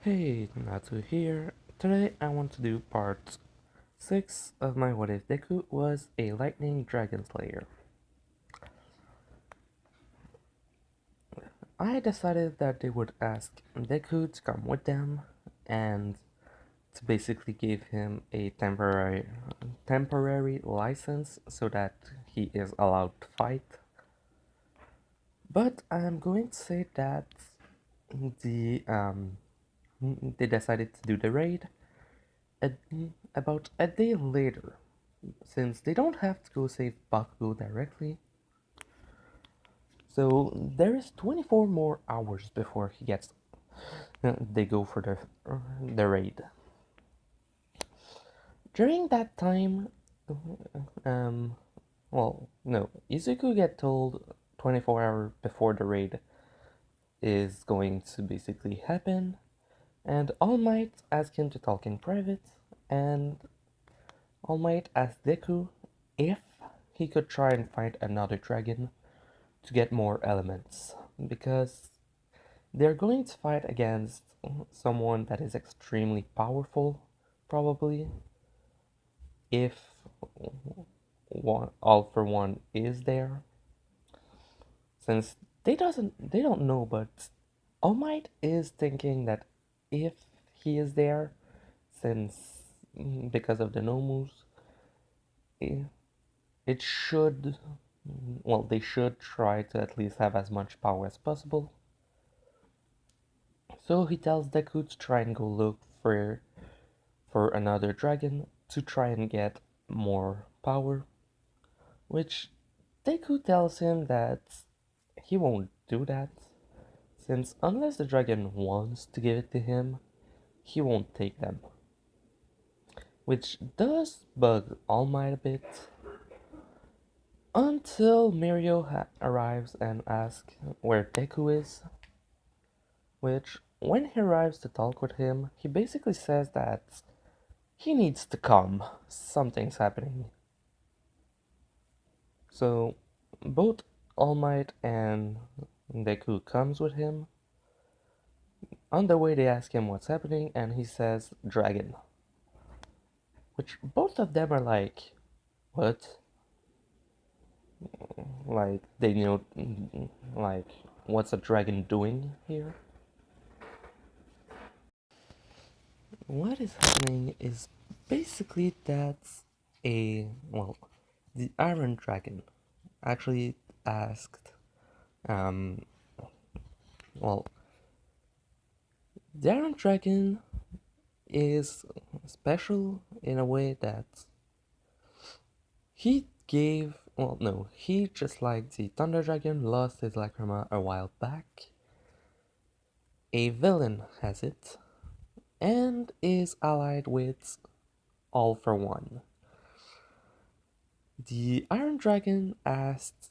Hey, Natsu here. Today I want to do part 6 of my What If Deku was a Lightning Dragon Slayer. I decided that they would ask Deku to come with them and to basically give him a temporary license so that he is allowed to fight. But I'm going to say that the they decided to do the raid a, about a day later, since they don't have to go save Bakugo directly. So there is 24 more hours before he gets. They go for the raid. During that time, um, well, no, Izuku get told 24 hours before the raid is going to basically happen, and All Might ask him to talk in private, and All Might asked Deku if he could try and find another dragon to get more elements, because they're going to fight against someone that is extremely powerful, probably, if All for One is there. Since they don't know, but All Might is thinking that if he is there, since because of the Nomus, it, it should well, they should try to at least have as much power as possible. So he tells Deku to try and go look for another dragon to try and get more power, which Deku tells him that he won't do that, since unless the dragon wants to give it to him, he won't take them. Which does bug All Might a bit, until Mirio arrives and asks where Deku is, which, when he arrives to talk with him, he basically says that he needs to come, something's happening. So, both All Might and Deku comes with him. On the way they ask him what's happening and he says dragon. Which both of them are like, what? Like, they know, like, what's a dragon doing here? What is happening is basically that well, the Iron Dragon actually asked, um, well, the Iron Dragon is special in a way that he gave, well, no, he, just like the Thunder Dragon, lost his Lacrima a while back. A villain has it, and is allied with All for One. The Iron Dragon asked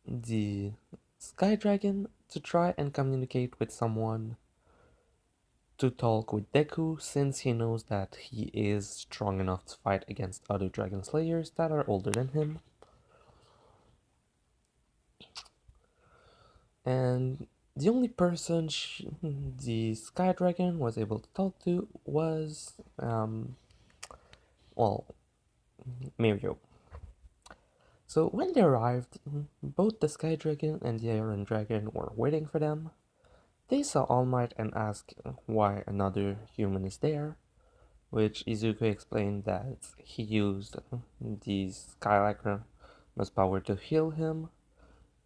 the Sky Dragon to try and communicate with someone to talk with Deku, since he knows that he is strong enough to fight against other Dragon Slayers that are older than him. And the only person the Sky Dragon was able to talk to was, well, Mirio. So when they arrived, both the Sky Dragon and the Iron Dragon were waiting for them. They saw All Might and asked why another human is there, which Izuku explained that he used the Skylakra's power to heal him,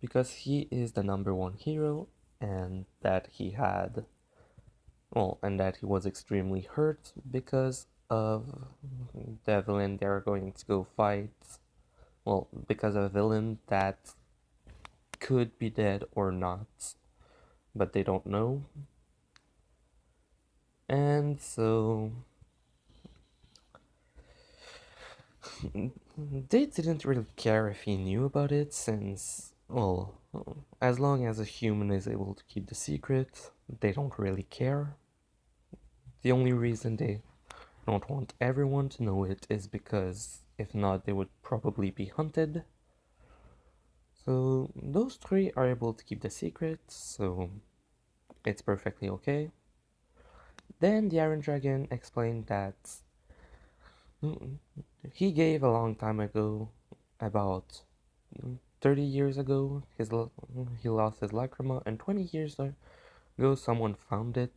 because he is the #1 hero, and that he had, well, and that he was extremely hurt because of the villain they're going to go fight. Well, because of a villain that could be dead or not, but they don't know. And so they didn't really care if he knew about it, since, well, as long as a human is able to keep the secret, they don't really care. The only reason they don't want everyone to know it is because if not, they would probably be hunted. So those three are able to keep the secret, so it's perfectly okay. Then the Iron Dragon explained that he gave a long time ago, about 30 years ago, he lost his lacrima, and 20 years ago someone found it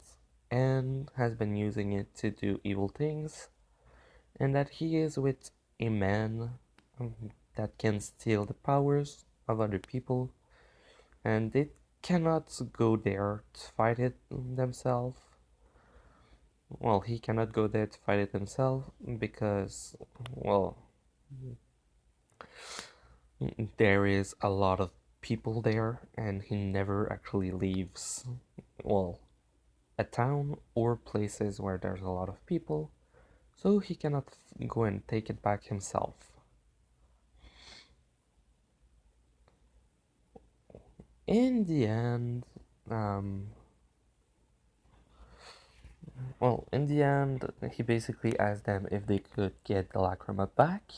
and has been using it to do evil things, and that he is with a man that can steal the powers of other people, and they cannot go there to fight it themselves. Well, he cannot go there to fight it himself because, well, there is a lot of people there, and he never actually leaves, well, a town or places where there's a lot of people, so he cannot go and take it back himself. In the end, he basically asked them if they could get the lacrima back,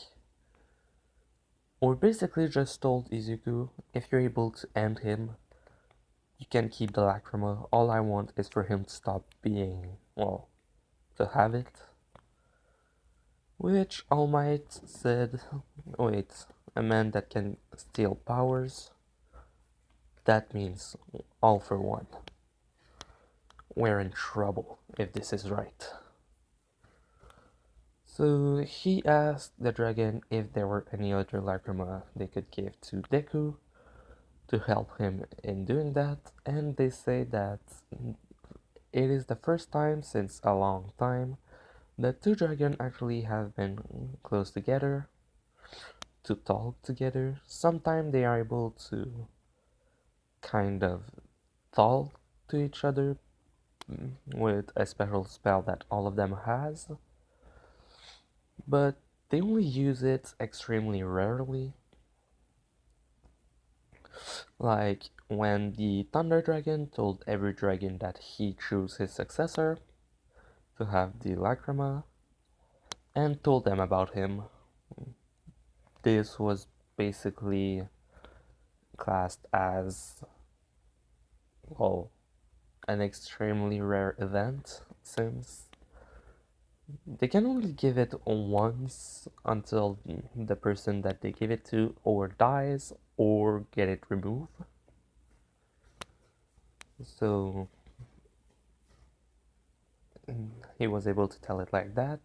or basically just told Izuku, if you're able to end him, you can keep the lacrima. All I want is for him to stop being, well, to have it. Which All Might said, wait, a man that can steal powers? That means all for one. We're in trouble if this is right. So he asked the dragon if there were any other lacrima they could give to Deku to help him in doing that, and they say that it is the first time since a long time that two dragons actually have been close together to talk together. Sometimes they are able to kind of talk to each other with a special spell that all of them has, but they only use it extremely rarely. Like when the Thunder Dragon told every dragon that he chose his successor to have the Lacrima and told them about him. This was basically classed as, well, an extremely rare event since they can only give it once until the person that they give it to or dies or get it removed. So he was able to tell it like that.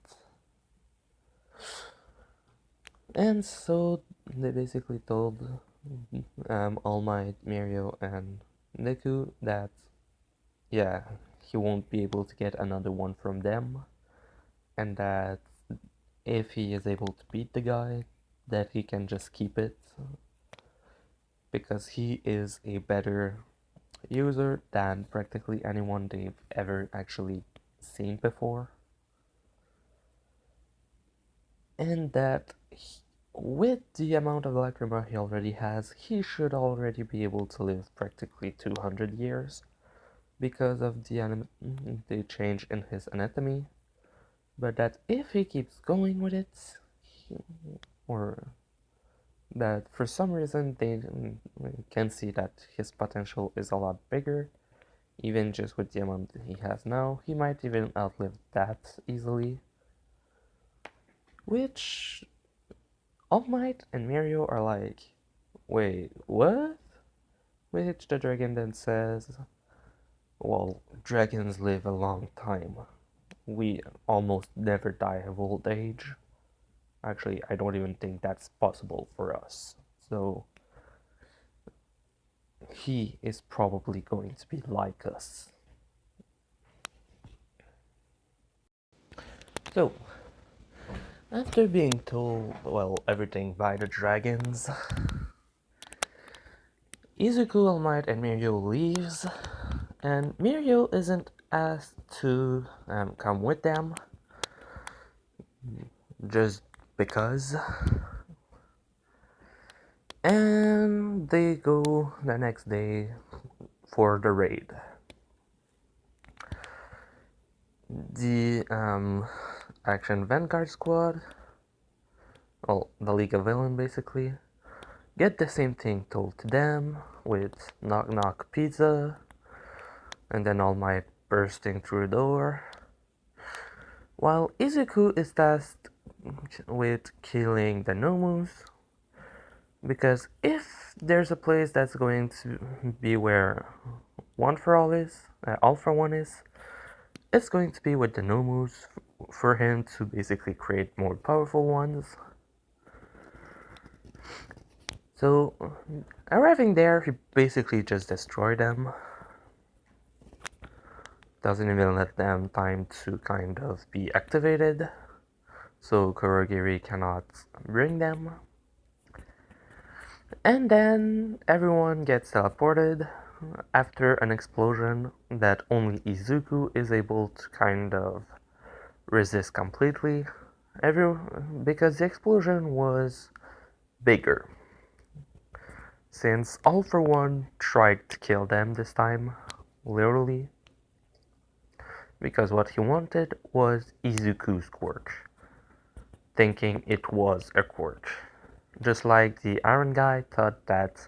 And so they basically told All Might, Mirio, and Deku that, yeah, he won't be able to get another one from them, and that if he is able to beat the guy, that he can just keep it, because he is a better user than practically anyone they've ever actually seen before. And that with the amount of lacrima he already has, he should already be able to live practically 200 years because of the change in his anatomy. But that if he keeps going with it, or that for some reason they can see that his potential is a lot bigger, even just with the amount that he has now, he might even outlive that easily. Which All Might and Mirio are like, wait, what? Which the dragon then says, well, dragons live a long time. We almost never die of old age. Actually, I don't even think that's possible for us. So, he is probably going to be like us. So, after being told, well, everything by the dragons, Izuku, All Might, and Mirio leaves, and Mirio isn't asked to come with them, just because. And they go the next day for the raid. The Action Vanguard Squad, well, the League of Villains basically, get the same thing told to them with knock knock pizza, and then All Might bursting through the door. While Izuku is tasked with killing the Nomus, because if there's a place that's going to be where One for All is, All for One is, it's going to be with the Nomus for him to basically create more powerful ones. So, arriving there, he basically just destroyed them. Doesn't even let them time to kind of be activated, so Kurogiri cannot bring them. And then everyone gets teleported after an explosion that only Izuku is able to kind of resist completely. Because the explosion was bigger. Since All for One tried to kill them this time, literally, because what he wanted was Izuku's quirk, thinking it was a quirk. Just like the Iron guy thought that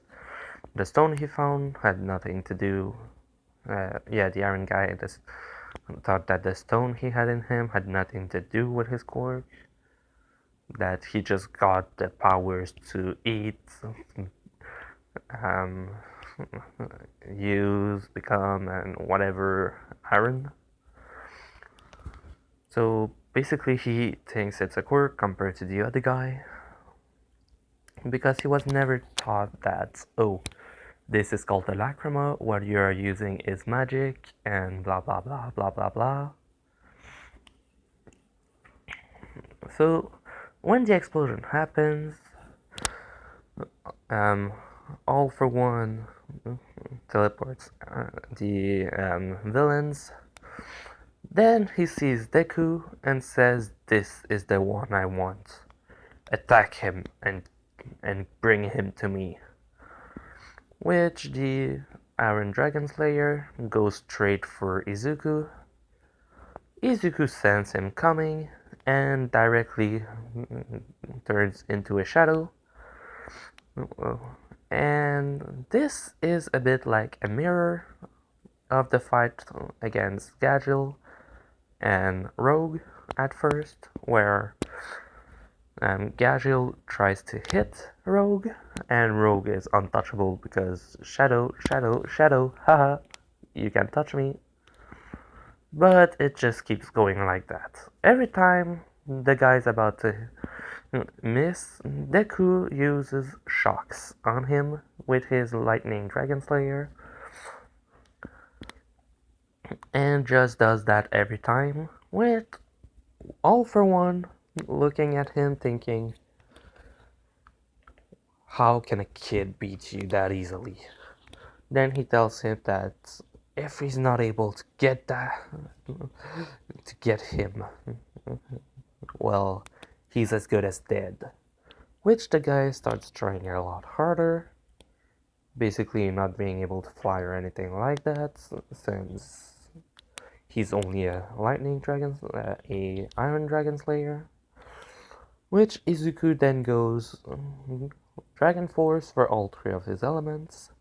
the stone he found had nothing to do. The Iron guy thought that the stone he had in him had nothing to do with his quirk. That he just got the powers to eat, um, use, become, and whatever iron. So basically, he thinks it's a quirk compared to the other guy. Because he was never taught that, oh, this is called a lacrima, what you are using is magic, and blah blah blah blah blah blah. So, when the explosion happens, All for One teleports the villains. Then he sees Deku and says, "This is the one I want. Attack him and bring him to me." Which the Iron Dragon Slayer goes straight for Izuku. Izuku senses him coming and directly turns into a shadow. And this is a bit like a mirror of the fight against Gadgil and Rogue at first, where Gadgil tries to hit Rogue, and Rogue is untouchable because shadow, shadow, shadow, haha, you can't touch me. But it just keeps going like that. Every time the guy's about to miss, Deku uses shocks on him with his Lightning Dragon Slayer, and just does that every time, with All for One looking at him thinking, how can a kid beat you that easily? Then he tells him that if he's not able to get him, well, he's as good as dead. Which the guy starts trying a lot harder, basically not being able to fly or anything like that, since he's only a Iron Dragon Slayer. Which Izuku then goes Dragon Force for all three of his elements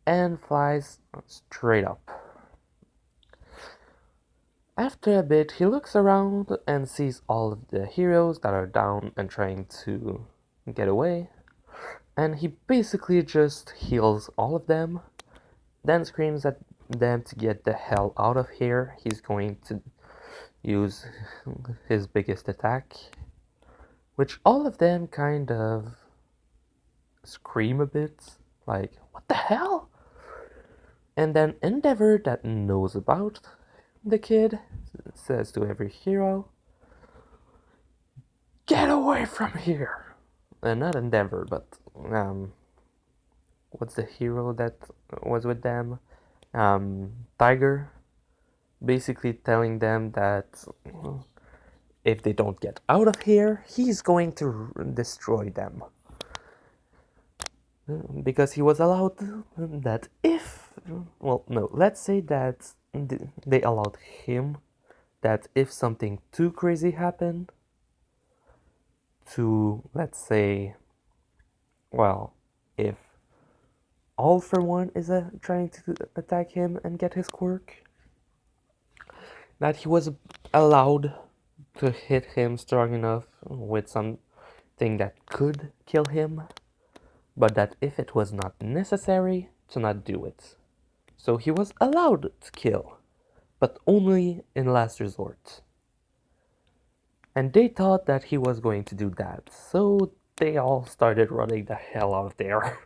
and flies straight up. After a bit, he looks around and sees all of the heroes that are down and trying to get away, and he basically just heals all of them, then screams at them to get the hell out of here. He's going to use his biggest attack, which all of them kind of scream a bit, like, what the hell? And then Endeavor, that knows about the kid, says to every hero, get away from here! And not Endeavor, but, what's the hero that was with them? Tiger, basically telling them that if they don't get out of here, he's going to destroy them. Because he was allowed that let's say that they allowed him that if something too crazy happened to, let's say, if All for One is trying to attack him and get his quirk, that he was allowed to hit him strong enough with something that could kill him, but that if it was not necessary, to not do it. So he was allowed to kill, but only in last resort. And they thought that he was going to do that, so they all started running the hell out of there.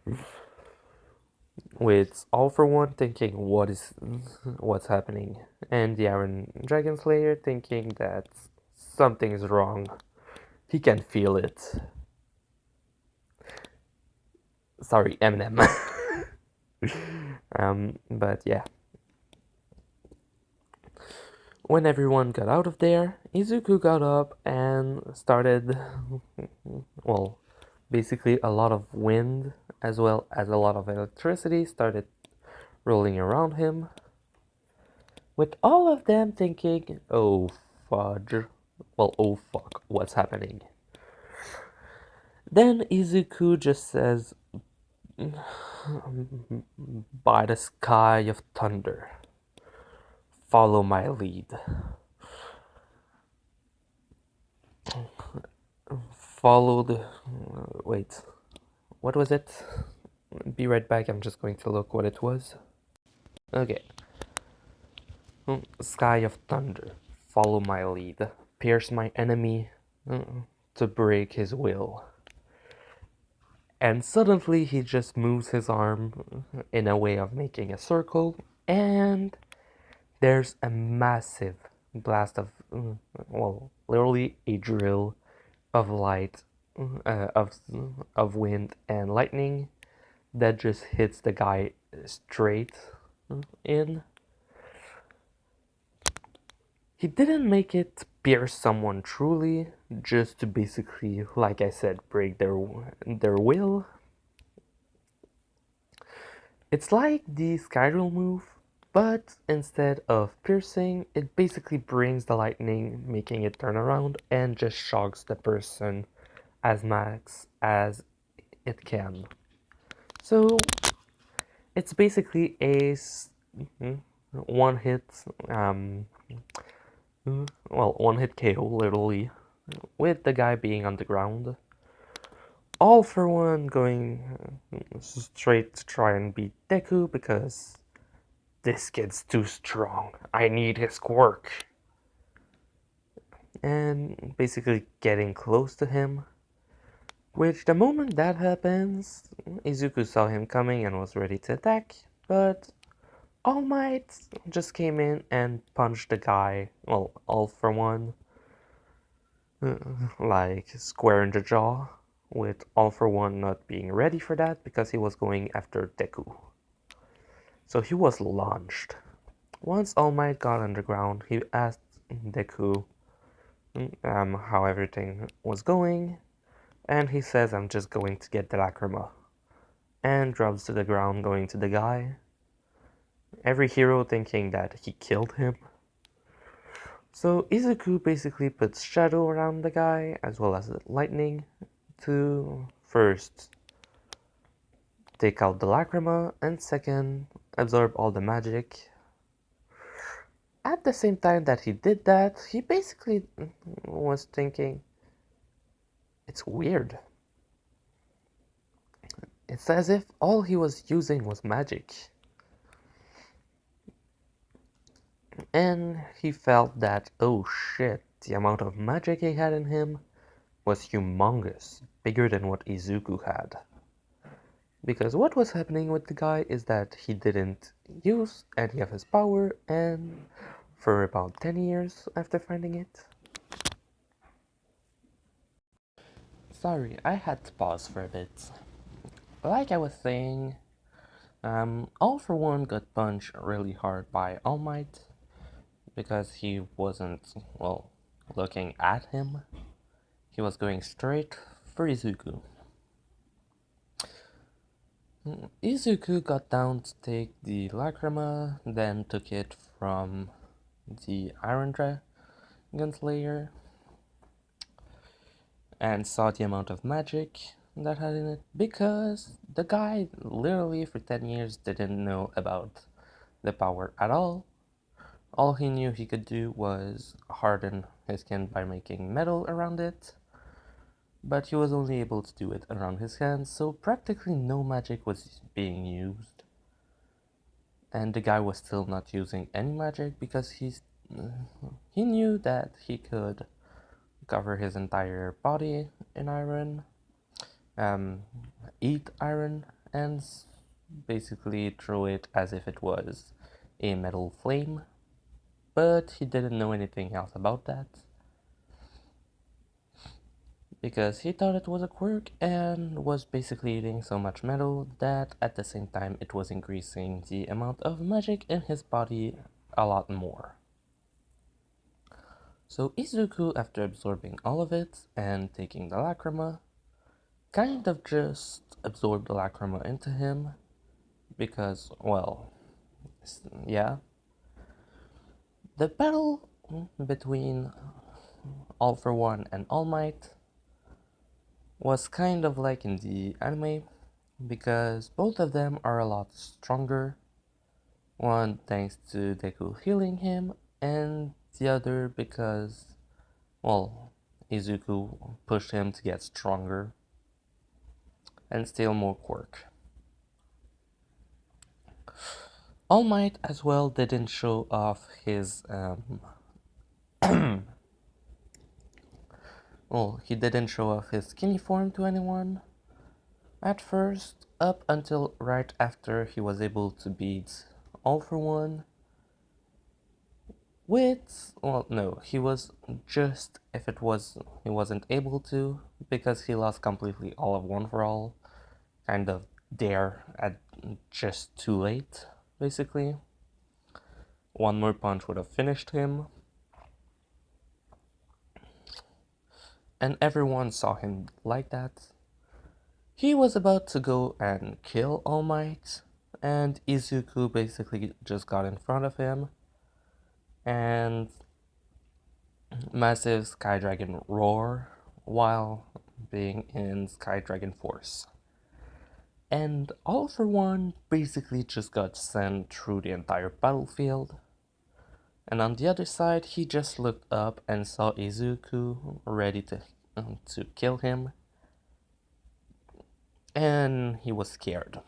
With All For One thinking, what's happening? And the Iron Dragon Slayer thinking that something is wrong. He can feel it. Sorry, Eminem. But yeah. When everyone got out of there, Izuku got up and started, well, basically a lot of wind as well as a lot of electricity started rolling around him, with all of them thinking, oh fudge, well, oh fuck, what's happening? Then Izuku just says, by the sky of thunder, follow my lead. Follow the. Wait, what was it? Be right back, I'm just going to look what it was. Okay. Sky of thunder, follow my lead. Pierce my enemy to break his will. And suddenly he just moves his arm in a way of making a circle, and there's a massive blast of, well, literally a drill of light, of wind and lightning that just hits the guy straight in. He didn't make it pierce someone truly, just to basically, like I said, break their will. It's like the Skyrule move, but instead of piercing, it basically brings the lightning, making it turn around and just shocks the person as max as it can. So it's basically a one hit, one hit KO literally, with the guy being on the ground. All For One going straight to try and beat Deku because this kid's too strong. I need his quirk. And basically getting close to him. Which, the moment that happens, Izuku saw him coming and was ready to attack, but All Might just came in and punched the guy, well, All For One, like square in the jaw, with All For One not being ready for that because he was going after Deku. So he was launched. Once All Might got underground, he asked Deku how everything was going, and he says, I'm just going to get the Lacrima, and drops to the ground going to the guy. Every hero thinking that he killed him. So Izuku basically puts shadow around the guy as well as lightning to first take out the Lacrima and second absorb all the magic. At the same time that he did that, he basically was thinking, it's weird. It's as if all he was using was magic. And he felt that, oh shit, the amount of magic he had in him was humongous, bigger than what Izuku had. Because what was happening with the guy is that he didn't use any of his power, and for about 10 years after finding it. Sorry, I had to pause for a bit. Like I was saying, All For One got punched really hard by All Might because he wasn't, well, looking at him. He was going straight for Izuku. Izuku got down to take the Lacrima, then took it from the Iron Dragon Slayer, and saw the amount of magic that had in it, because the guy literally for 10 years didn't know about the power at all, All he knew he could do was harden his skin by making metal around it, but he was only able to do it around his hands, so practically no magic was being used. And the guy was still not using any magic because he knew that he could cover his entire body in iron, um, eat iron, and basically throw it as if it was a metal flame. But he didn't know anything else about that because he thought it was a quirk and was basically eating so much metal that at the same time it was increasing the amount of magic in his body a lot more. So Izuku, after absorbing all of it and taking the lacrima, kind of just absorbed the lacrima into him because, well, yeah. The battle between All for One and All Might was kind of like in the anime because both of them are a lot stronger. One thanks to Deku healing him, and the other because, well, Izuku pushed him to get stronger and steal more quirk. All Might as well didn't show off his well, he didn't show off his skinny form to anyone at first, up until right after he was able to beat All for One. With, well, no, he was just, if it was, he wasn't able to, because he lost completely all of One for All, kind of there at just too late, basically. One more punch would have finished him, and everyone saw him like that. He was about to go and kill All Might, and Izuku basically just got in front of him, and massive Sky Dragon roar while being in Sky Dragon Force. And All for One basically just got sent through the entire battlefield. And on the other side, he just looked up and saw Izuku ready to kill him. And he was scared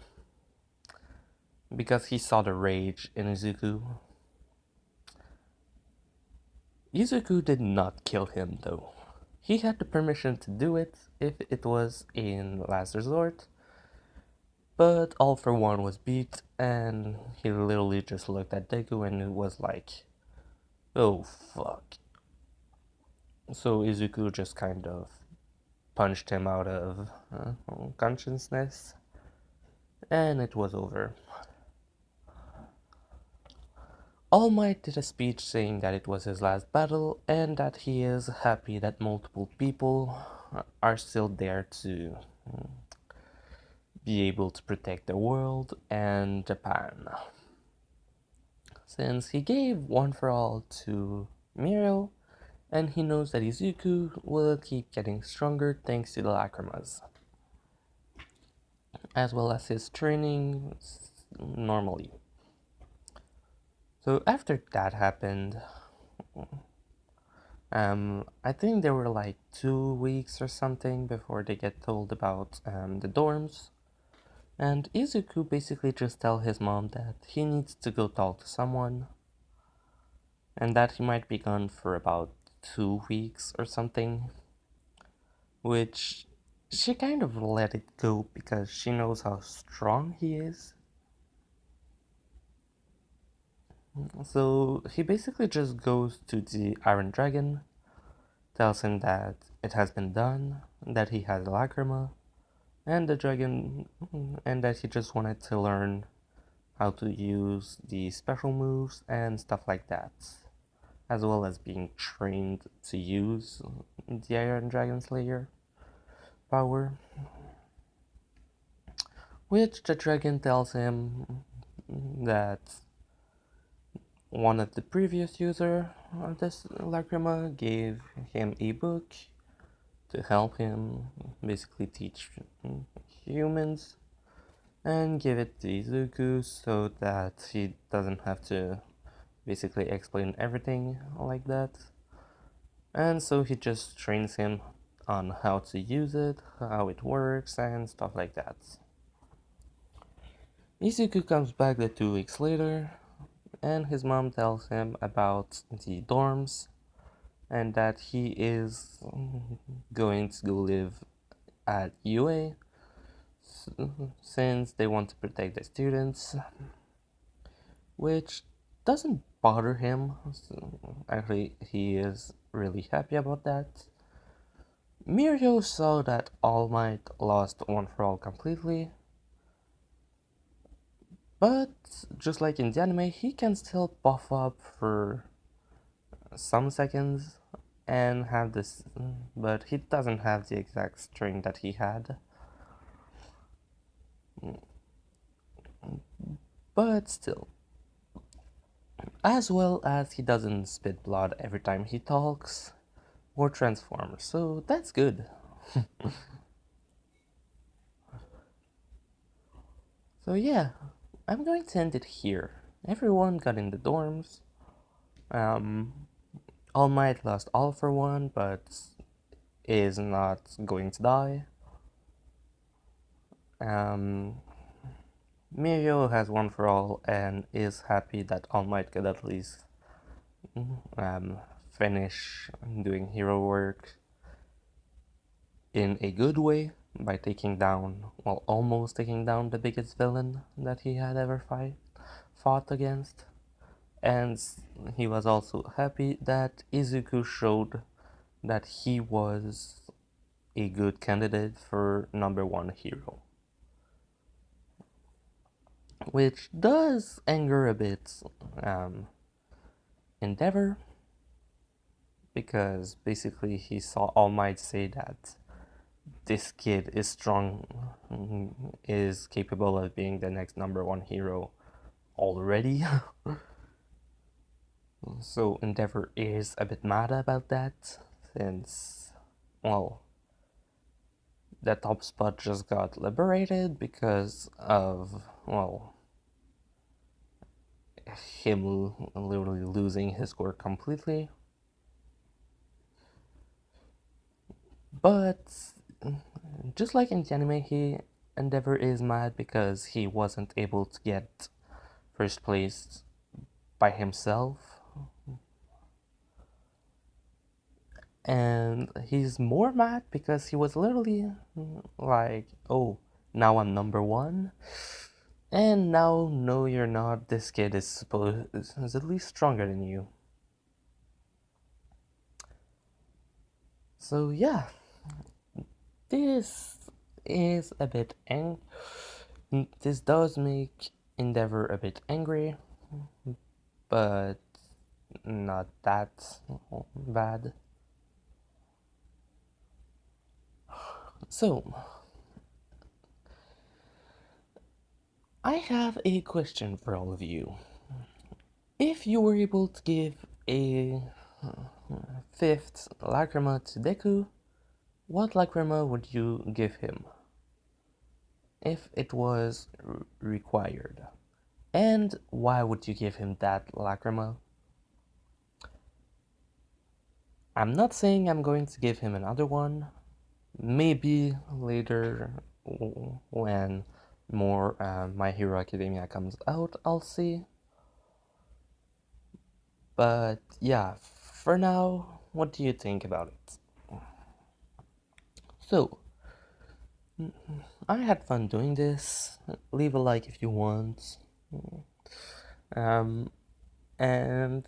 because he saw the rage in Izuku. Izuku did not kill him though. He had the permission to do it if it was in last resort, but All for One was beat and he literally just looked at Deku and it was like, oh fuck. So Izuku just kind of punched him out of consciousness and it was over. All Might did a speech saying that it was his last battle and that he is happy that multiple people are still there to be able to protect the world and Japan. Since he gave One for All to Miro, and he knows that Izuku will keep getting stronger thanks to the lacrimas, as well as his training normally. So after that happened, I think there were like 2 weeks or something before they get told about the dorms. And Izuku basically just tells his mom that he needs to go talk to someone and that he might be gone for about 2 weeks or something, which she kind of let it go because she knows how strong he is. So he basically just goes to the Iron Dragon, tells him that it has been done, that he has Lacrima, and the dragon, and that he just wanted to learn how to use the special moves and stuff like that, as well as being trained to use the Iron Dragon Slayer power, which the dragon tells him that one of the previous user of this Lacrima gave him a book to help him basically teach humans and give it to Izuku so that he doesn't have to basically explain everything like that. And so he just trains him on how to use it, how it works, and stuff like that. Izuku comes back the 2 weeks later, and his mom tells him about the dorms and that he is going to go live at UA since they want to protect the students, which doesn't bother him. Actually, he is really happy about that. Mirio saw that All Might lost One for All completely, but just like in the anime, he can still buff up for some seconds and have this, but he doesn't have the exact strength that he had. But still, as well as he doesn't spit blood every time he talks or transforms, so that's good. So yeah, I'm going to end it here. Everyone got in the dorms. All Might lost All for One, but is not going to die. Mirio has One for All and is happy that All Might could at least finish doing hero work in a good way by taking down, well, almost taking down the biggest villain that he had ever fought against. And he was also happy that Izuku showed that he was a good candidate for #1 hero. Which does anger a bit Endeavor, because basically he saw All Might say that this kid is strong, is capable of being the next #1 hero already. So Endeavor is a bit mad about that, since, well, the top spot just got liberated because of, well, him literally losing his score completely. But just like in the anime, Endeavor is mad because he wasn't able to get first place by himself. And he's more mad because he was literally like, oh, now I'm #1. And now, no, you're not. This kid is at least stronger than you. So yeah, this is a bit this does make Endeavor a bit angry, but not that bad. So, I have a question for all of you. If you were able to give a fifth Lacrima to Deku, what Lacrima would you give him? If it was required. And why would you give him that Lacrima? I'm not saying I'm going to give him another one. Maybe later, when more My Hero Academia comes out, I'll see. But yeah, for now, what do you think about it? So, I had fun doing this. Leave a like if you want. And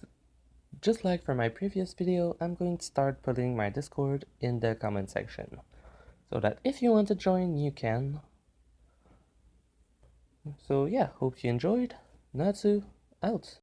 just like for my previous video, I'm going to start putting my Discord in the comment section, so that if you want to join, you can. So yeah, hope you enjoyed. Natsu, out.